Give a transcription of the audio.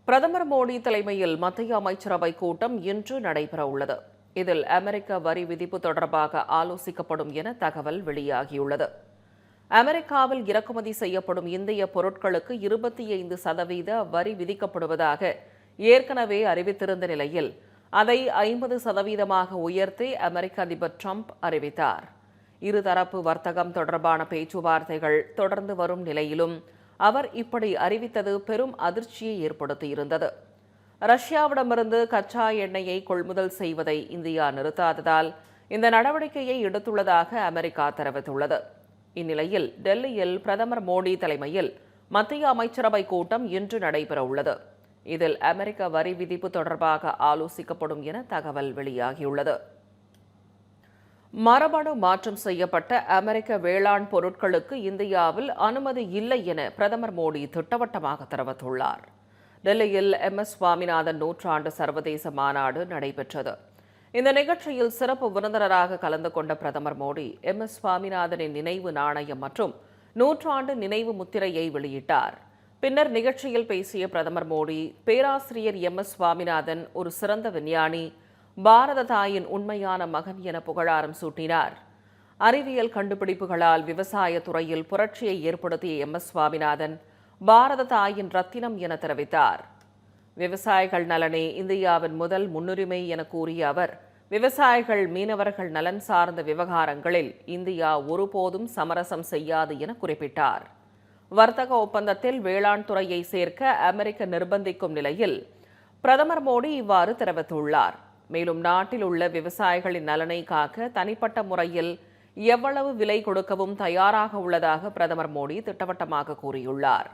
பிரதமர் மோடி தலைமையில் மத்திய அமைச்சரவை கூட்டம் இன்று நடைபெறவுள்ளது. இதில் அமெரிக்க வரி விதிப்பு தொடர்பாக ஆலோசிக்கப்படும் என தகவல் வெளியாகியுள்ளது. அமெரிக்காவில் இறக்குமதி செய்யப்படும் இந்திய பொருட்களுக்கு 25% வரி விதிக்கப்படுவதாக ஏற்கனவே அறிவித்திருந்த நிலையில் அதை 50% உயர்த்தி அமெரிக்க அதிபர் ட்ரம்ப் அறிவித்தார். இருதரப்பு வர்த்தகம் தொடர்பான பேச்சுவார்த்தைகள் தொடர்ந்து வரும் நிலையிலும் அவர் இப்படி அறிவித்தது பெரும் அதிர்ச்சியை ஏற்படுத்தியிருந்தது. ரஷ்யாவிடமிருந்து கச்சா எண்ணெயை கொள்முதல் செய்வதை இந்தியா நிறுத்தாததால் இந்த நடவடிக்கையை எடுத்துள்ளதாக அமெரிக்கா தெரிவித்துள்ளது. இந்நிலையில் டெல்லியில் பிரதமர் மோடி தலைமையில் மத்திய அமைச்சரவை கூட்டம் இன்று நடைபெறவுள்ளது. இதில் அமெரிக்க வரி விதிப்பு தொடர்பாக ஆலோசிக்கப்படும் என தகவல் வெளியாகியுள்ளது. மரபணு மாற்றம் செய்யப்பட்ட அமெரிக்க வேளாண் பொருட்களுக்கு இந்தியாவில் அனுமதி இல்லை என பிரதமர் மோடி திட்டவட்டமாக தெரிவித்துள்ளார். டெல்லியில் சுவாமிநாதன் நூற்றாண்டு சர்வதேச மாநாடு நடைபெற்றது. இந்த நிகழ்ச்சியில் சிறப்பு விருந்தினராக கலந்து கொண்ட பிரதமர் மோடி சுவாமிநாதனின் நினைவு நாணயம் மற்றும் நூற்றாண்டு நினைவு முத்திரையை வெளியிட்டார். பின்னர் நிகழ்ச்சியில் பேசிய பிரதமர் மோடி, பேராசிரியர் சுவாமிநாதன் ஒரு சிறந்த விஞ்ஞானி, பாரத தாயின் உண்மையான மகன் என புகழாரம் சூட்டினார். அறிவியல் கண்டுபிடிப்புகளால் விவசாய துறையில் புரட்சியை ஏற்படுத்திய சுவாமிநாதன் பாரத தாயின் ரத்தினம் என தெரிவித்தார். விவசாயிகள் நலனே இந்தியாவின் முதல் முன்னுரிமை என கூறிய அவர், விவசாயிகள் மீனவர்கள் நலன் சார்ந்த விவகாரங்களில் இந்தியா ஒருபோதும் சமரசம் செய்யாது என குறிப்பிட்டார். வர்த்தக ஒப்பந்தத்தில் வேளாண் துறையை சேர்க்க அமெரிக்க நிர்பந்திக்கும் நிலையில் பிரதமர் மோடி இவ்வாறு தெரிவித்துள்ளார். மேலும் நாட்டில் உள்ள விவசாயிகளின் நலனை காக்க தனிப்பட்ட முறையில் எவ்வளவு விலை கொடுக்கவும் தயாராக உள்ளதாக பிரதமர் மோடி திட்டவட்டமாக கூறியுள்ளார்.